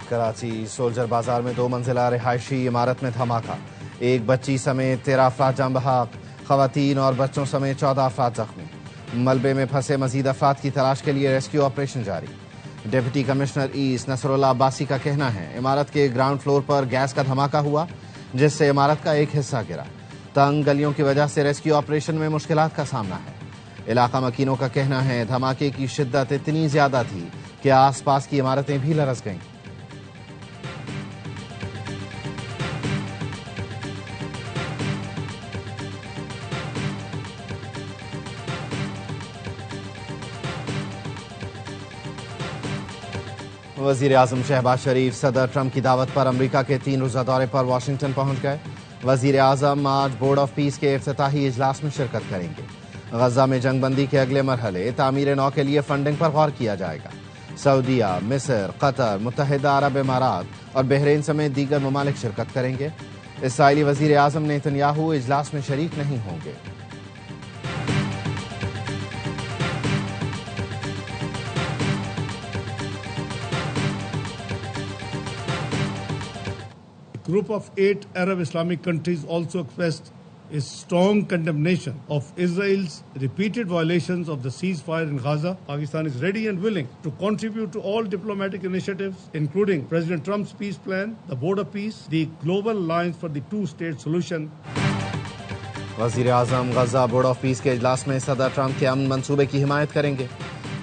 Karachi soldier बाजार में 2 मंजिला रिहायशी इमारत में धमाका, एक बच्ची समेत 13 अफराद जान बहक, खवातीन और बच्चों समेत 14 अफराद जख्मी। मलबे में फंसे मजीद अफराद की तलाश के लिए रेस्क्यू ऑपरेशन जारी। Deputy commissioner east Nasrullah Abbasi का कहना है इमारत के ग्राउंड फ्लोर पर गैस का धमाका हुआ, जिससे इमारत का एक हिस्सा गिरा। तंग गलियों की वजह से रेस्क्यू ऑपरेशन में मुश्किलात का सामना है। इलाका मकीनों का कहना है धमाके की शिद्दत इतनी ज्यादा थी कि आसपास की इमारतें भी लरस गईं। वजीर आजम शहबाज शरीफ सदर ट्रंप की दावत पर अमरीका के 3 रोजा दौरे पर वाशिंगटन पहुंच गए। वजीर आजम आज बोर्ड ऑफ पीस के इफ्तिताही इजलास में शिरकत करेंगे। गजा में जंगबंदी के अगले मरहले तामीर नौ के लिए फंडिंग पर गौर किया जाएगा। सऊदीया, मिस्र, कतर, मुत्तहिदा अरब इमारात और बहरीन समेत दीगर ममालिक शिरकत करेंगे। इसराइली वजीर आजम नेतन्याहू इजलास में शरीक नहीं होंगे। A group of 8 Arab Islamic countries also expressed a strong condemnation of Israel's repeated violations of the ceasefire in Gaza. Pakistan is ready and willing to contribute to all diplomatic initiatives, including President Trump's peace plan, the border peace, the global alliance for the two-state solution. वजीर आजम गजा board of piece के इजलास में सदर Trump के अमन मंसूबे की हिमायत करेंगे।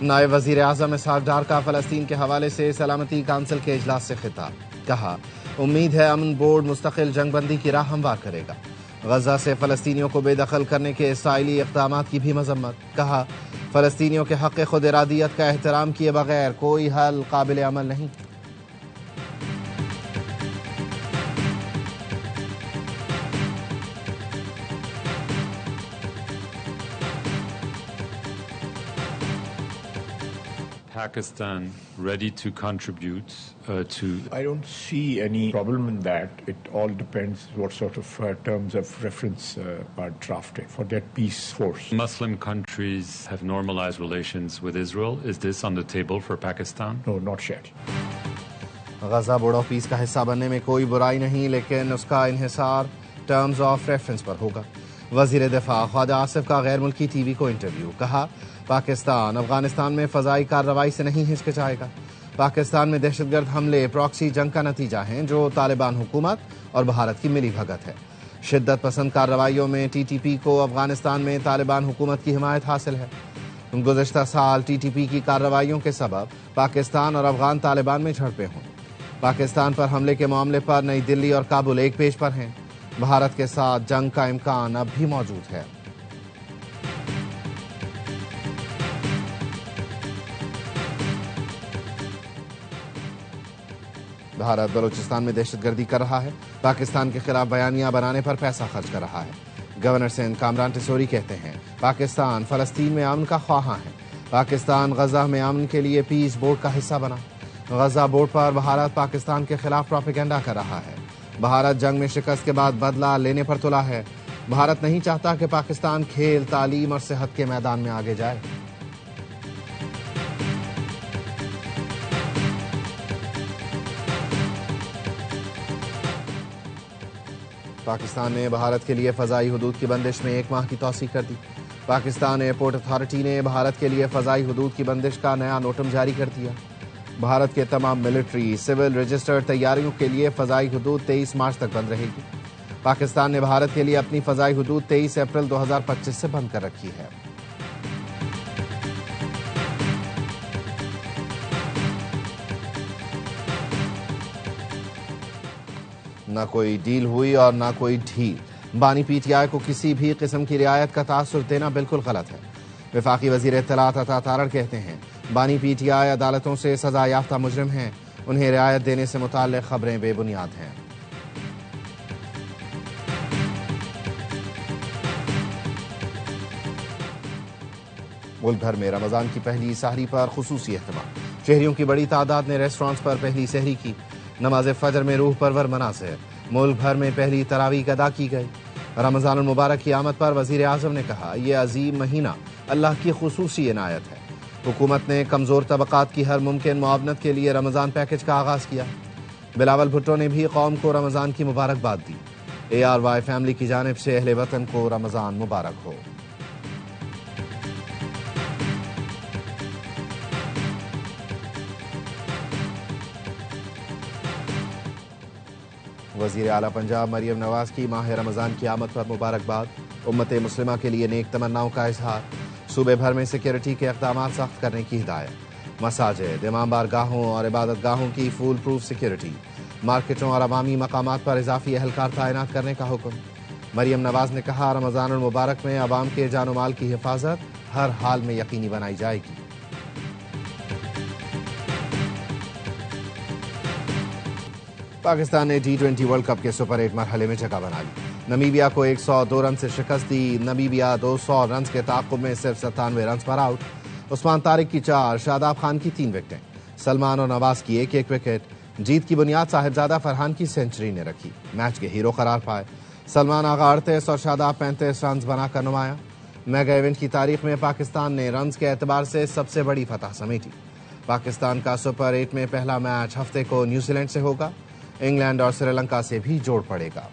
नायब वजीर आजम इसहाक डार का फलस्तीन के हवाले से सलामती काउंसिल के इजलास से खिताब, कहा उम्मीद है अमन बोर्ड मुस्तकिल जंगबंदी की राह हमवार करेगा। गजा से फलस्तीनियों को बेदखल करने के इसराइली इक़दामात की भी मजम्मत, कहा फलस्तीनियों के हक़ खुद इरादियत का एहतराम किए बगैर कोई हल काबिल अमल नहीं। Pakistan ready to contribute to... I don't see any problem in that. It all depends what sort of terms of reference are drafted for that peace force. Muslim countries have normalized relations with Israel. Is this on the table for Pakistan? No, not yet. Gaza board of peace का हिस्सा बनने में कोई बुराई नहीं, लेकिन उसका इन्हिसार terms of reference पर होगा। वजीर दिफा ख्वाजा आसिफ का गैर मुल्की टीवी को इंटरव्यू, कहा पाकिस्तान अफगानिस्तान में फजाई कार्रवाई से नहीं हिचकिचाएगा। पाकिस्तान में दहशतगर्द हमले प्रॉक्सी जंग का नतीजा हैं जो तालिबान हुकूमत और भारत की मिली भगत है। शिद्दत पसंद कार्रवाइयों में टीटीपी को अफगानिस्तान में तालिबान हुकूमत की हिमायत हासिल है। गुज़श्ता साल टीटीपी की कार्रवाइयों के सबब पाकिस्तान और अफगान तालिबान में झड़पें हुई। पाकिस्तान पर हमले के मामले पर नई दिल्ली और काबुल एक पेज पर हैं। भारत के साथ जंग का इम्कान अब भी मौजूद है। भारत बलूचिस्तान में दहशतगर्दी कर रहा है, पाकिस्तान के खिलाफ बयानियां बनाने पर पैसा खर्च कर रहा है। गवर्नर सिंध कामरान टिसोरी कहते हैं पाकिस्तान फलस्तीन में अमन का ख्वाहां है। पाकिस्तान गजा में अमन के लिए पीस बोर्ड का हिस्सा बना। गजा बोर्ड पर भारत पाकिस्तान के खिलाफ प्रोपेगेंडा कर रहा है। भारत जंग में शिकस्त के बाद बदला लेने पर तुला है। भारत नहीं चाहता कि पाकिस्तान खेल, तालीम और सेहत के मैदान में आगे जाए। पाकिस्तान ने भारत के लिए फ़ज़ाई हुदूद की बंदिश में 1 माह की तौसीक कर दी। पाकिस्तान एयरपोर्ट अथॉरिटी ने भारत के लिए फ़ज़ाई हुदूद की बंदिश का नया नोटम जारी कर दिया। भारत के तमाम मिलिट्री, सिविल, रजिस्टर्ड तैयारियों के लिए फ़ज़ाई हुदूद 23 मार्च तक बंद रहेगी। पाकिस्तान ने भारत के लिए अपनी फ़ज़ाई हुदूद 23 अप्रैल 2025 से बंद कर रखी है। न कोई डील हुई और न कोई ढील। बानी पीटीआई को किसी भी किस्म की रियायत का तासुर देना बिल्कुल गलत है। वफाकी वजीर इत्तलात अता तारड़ कहते हैं बानी पीटीआई अदालतों से सजा याफ्ता मुजरिम हैं, उन्हें रियायत देने से मुताल्लिक़ खबरें बेबुनियाद हैं। मुल्क भर में रमजान की पहली सहरी पर खुसूसी एहतमाम। शहरियों की बड़ी तादाद ने रेस्टोरेंट्स पर पहली सहरी की। नमाज फजर में रूह परवर मनासिर। मुल्क भर में पहली तरावीह अदा की गई। रमजान मुबारक की आमद पर वजीर आजम ने कहा यह अजीम महीना अल्लाह की खुसूसी इनायत है। हुकूमत ने कमजोर तबकात की हर मुमकिन मुआवनत के लिए रमजान पैकेज का आगाज किया। बिलावल भुट्टो ने भी कौम को रमज़ान की मुबारकबाद दी। ARY फैमिली की जानिब से अहले वतन को रमज़ान मुबारक हो। वज़ीर आला पंजाब मरियम नवाज की माह रमज़ान की आमद पर मुबारकबाद। उम्मत मुस्लिमा के लिए नेक तमन्नाओं का इजहार। सूबे भर में सिक्योरिटी के इक़दाम सख्त करने की हिदायत। मसाजिद, इमाम बारगाहों और इबादत गाहों की फूल प्रूफ सिक्योरिटी। मार्केटों और अवामी मकामात पर इजाफी एहलकार तैनात करने का हुक्म। मरियम नवाज ने कहा, रमज़ानुल मुबारक में अवाम के जानो माल की हिफाजत हर हाल में यकीनी बनाई जाएगी। पाकिस्तान ने T20 वर्ल्ड कप के सुपर 8 मरहले में जगह बना ली। नमीबिया को 102 रन से शिकस्त दी। नमीबिया 200 रन के ताक़ुब में सिर्फ 97 रन पर आउट। उस्मान तारिक की 4, शादाब खान की 3 विकेटें। सलमान और नवाज की 1-1 विकेट। जीत की बुनियाद साहिबजादा फरहान की सेंचुरी ने रखी। मैच के हीरो करार पाए। सलमान आगा 38 और शादाब 35 रन बनाकर नुमाया। मेगा इवेंट की तारीख में पाकिस्तान ने रन के एतबार से सबसे बड़ी फतह समेटी। पाकिस्तान का सुपर 8 में पहला मैच हफ्ते को न्यूजीलैंड से होगा। इंग्लैंड और श्रीलंका से भी जोड़ पड़ेगा।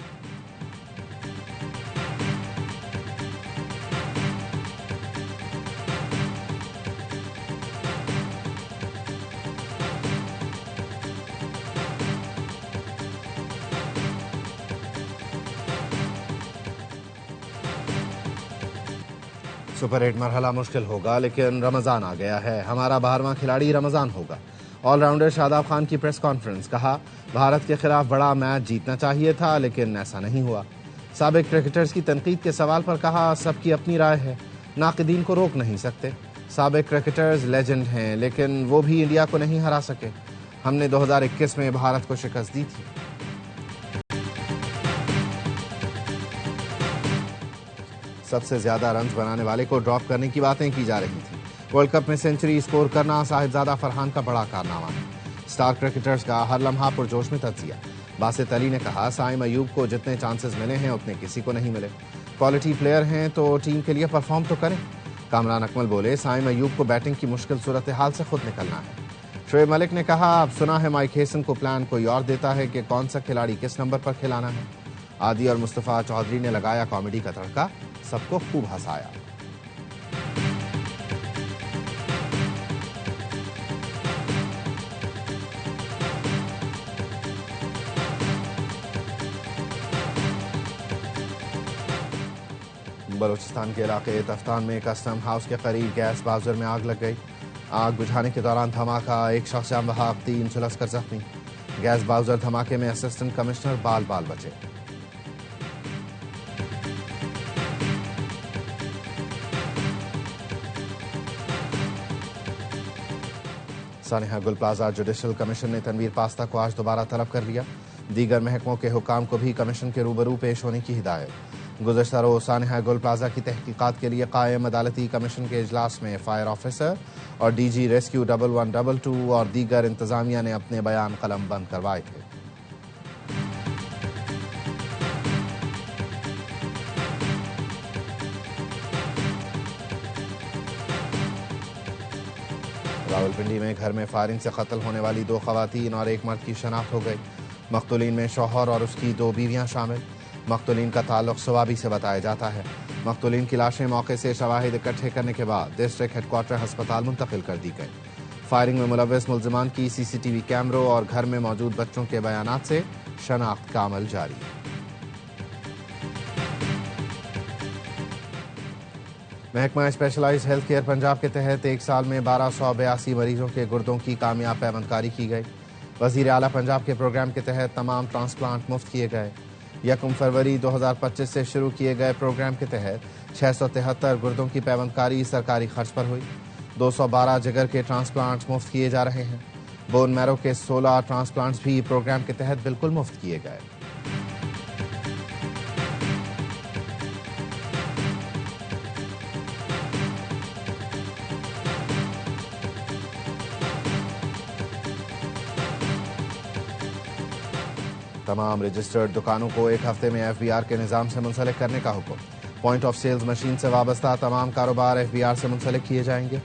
सुपर 8 मरहला मुश्किल होगा, लेकिन रमजान आ गया है। हमारा 12वां खिलाड़ी रमजान होगा। ऑलराउंडर शादाब खान की प्रेस कॉन्फ्रेंस। कहा, भारत के खिलाफ बड़ा मैच जीतना चाहिए था, लेकिन ऐसा नहीं हुआ। साबिक क्रिकेटर्स की तनकीद के सवाल पर कहा, सबकी अपनी राय है, नाक़िदीन को रोक नहीं सकते। साबिक क्रिकेटर्स लेजेंड हैं, लेकिन वो भी इंडिया को नहीं हरा सके। हमने 2021 में भारत को शिकस्त दी थी। सबसे ज्यादा रन बनाने वाले को ड्रॉप करने की बातें की जा रही थी। वर्ल्ड कप में सेंचुरी स्कोर करना साहिबजादा फरहान का बड़ा कारनामा है। स्टार क्रिकेटर्स का हर लम्हा पुरजोश में तज्जिया। बासित अली ने कहा, साइम अयूब को जितने चांसेस मिले हैं उतने किसी को नहीं मिले। क्वालिटी प्लेयर हैं तो टीम के लिए परफॉर्म तो करें। कामरान अकमल बोले, साइम अयूब को बैटिंग की मुश्किल सूरत हाल से खुद निकलना है। शोएब मलिक ने कहा, अब सुना है माइक हेसन को प्लान कोई और देता है कि कौन सा खिलाड़ी किस नंबर पर खिलाना है। आदि और मुस्तफा चौधरी ने लगाया कॉमेडी का तड़का, सबको खूब हंसाया। बलूचिस्तान के इलाके तफ्तान में कस्टम हाउस के करीब गैस बाउजर में आग लग गई। आग बुझाने के दौरान धमाका, एक शख्स जान बहा, 3 झुलसकर जख्मी। गैस बाउजर धमाके में असिस्टेंट कमिश्नर बाल बाल बचे। सानिहा गुल प्लाजा जुडिशल कमीशन ने तनवीर पास्ता को आज दोबारा तलब कर लिया। दीगर महकमों के हुकाम को भी कमीशन के रूबरू पेश होने की हिदायत। गुज़श्ता रोज़ सानिहा गुल प्लाजा की तहकीकात के लिए कायम अदालती कमीशन के इजलास में फायर ऑफिसर और DG रेस्क्यू 1122 और दीगर इंतजामिया ने अपने बयान कलम बंद करवाए थे। रावलपिंडी में घर में फायरिंग से कत्ल होने वाली 2 खवातीन और 1 मर्द की शनाख्त हो गई। मकतूलीन में शौहर और उसकी 2 बीवियां शामिल। मकतूलीन का ताल्लुक सवाबी से बताया जाता है। मकतूलीन की लाशें मौके से शवाहिद इकट्ठे करने के बाद डिस्ट्रिक्ट हेडक्वार्टर अस्पताल मुंतकिल कर दी गई। फायरिंग में मुलव्वस मुल्जिमान की CCTV कैमरों और घर में मौजूद बच्चों के बयानात से शनाख्त का अमल जारी। महकमा स्पेशलाइज्ड हेल्थ केयर पंजाब के तहत 1 साल में 1282 मरीजों के गुर्दों की कामयाब पैवंदकारी की गई। वज़ीर आला पंजाब के प्रोग्राम के तहत तमाम ट्रांसप्लांट मुफ्त किए गए। 1 फरवरी 2025 से शुरू किए गए प्रोग्राम के तहत 673 गुर्दों की पैवंदकारी सरकारी खर्च पर हुई। 212 जिगर के ट्रांसप्लांट मुफ्त किए जा रहे हैं। बोन मैरो के 16 ट्रांसप्लांट्स भी प्रोग्राम के तहत बिल्कुल मुफ्त किए गए। तमाम रजिस्टर्ड दुकानों को 1 हफ्ते में FBR के निज़ाम से मुंसलिक करने का हुक्म। पॉइंट ऑफ सेल्स मशीन से वाबस्ता तमाम कारोबार FBR से मुंसलिक किए जाएंगे।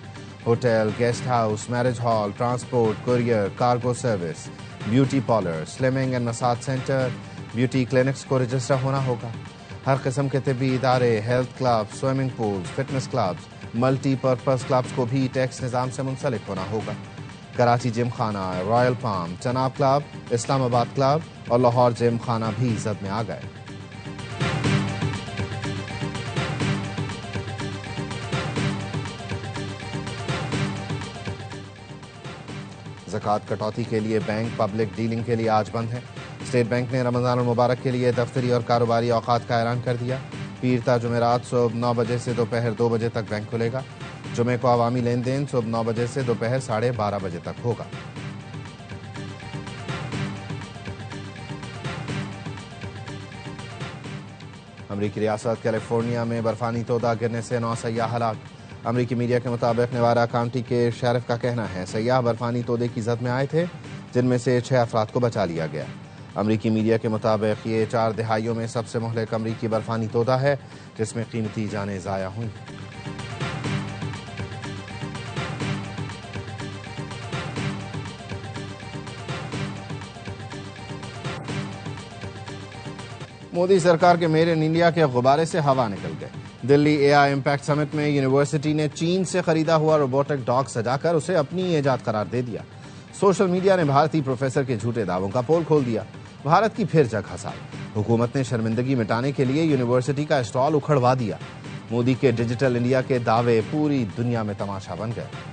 Hotel, guest house, marriage hall, transport, courier, cargo service, beauty parlour, slimming and massage centre, beauty clinics को रजिस्टर होना होगा। हर किस्म के तिब्बी इदारे, health club, swimming pools, fitness clubs, multipurpose clubs को भी टैक्स निज़ाम से मुंसलिक होना होगा। कराची जिम खाना, royal palm, Chenab club, Islamabad club और लाहौर जिम खाना भी जद में आ गए। ज़कात कटौती के लिए बैंक पब्लिक डीलिंग के लिए आज बंद है। स्टेट बैंक ने रमज़ान मुबारक के लिए दफ्तरी और कारोबारी औकात का ऐलान कर दिया। पीर ता जुमेरात सुबह 9 बजे से दोपहर 2 बजे तक बैंक खुलेगा। जुमे को अवामी लेन देन सुबह 9 बजे से दोपहर 12:30 बजे तक होगा। अमरीकी रियासत कैलिफोर्निया में बर्फानी तोदा गिरने से 9 सयाह हलाक। अमरीकी मीडिया के मुताबिक नेवाडा काउंटी के शेरिफ का कहना है सयाह बर्फानी तोदे की जद में आए थे, जिनमें से 6 अफराद को बचा लिया गया। अमरीकी मीडिया के मुताबिक ये 4 दहाइयों में सबसे मुहलिक अमरीकी बर्फानी तोदा है, जिसमें कीमती जानें ज़ाया हुई। मोदी सरकार के मेड इन इंडिया के गुब्बारे से हवा निकल गए। दिल्ली एआई इम्पैक्ट समिट में यूनिवर्सिटी ने चीन से खरीदा हुआ रोबोटिक डॉग सजाकर उसे अपनी ईजाद करार दे दिया। सोशल मीडिया ने भारतीय प्रोफेसर के झूठे दावों का पोल खोल दिया। भारत की फिर जग हंसाई। हुकूमत ने शर्मिंदगी मिटाने के लिए यूनिवर्सिटी का स्टॉल उखड़वा दिया। मोदी के डिजिटल इंडिया के दावे पूरी दुनिया में तमाशा बन गए।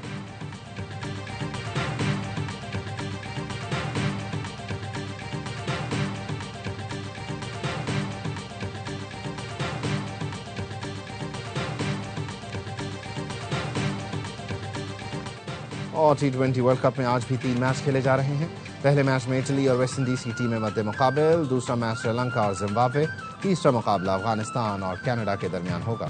और T20 वर्ल्ड कप में आज भी 3 मैच खेले जा रहे हैं। पहले मैच में इटली और वेस्ट इंडीज की टीमें मध्य मुकाबिल, दूसरा मैच श्रीलंका और जिम्बाब्वे, तीसरा मुकाबला अफगानिस्तान और कनाडा के दरमियान होगा।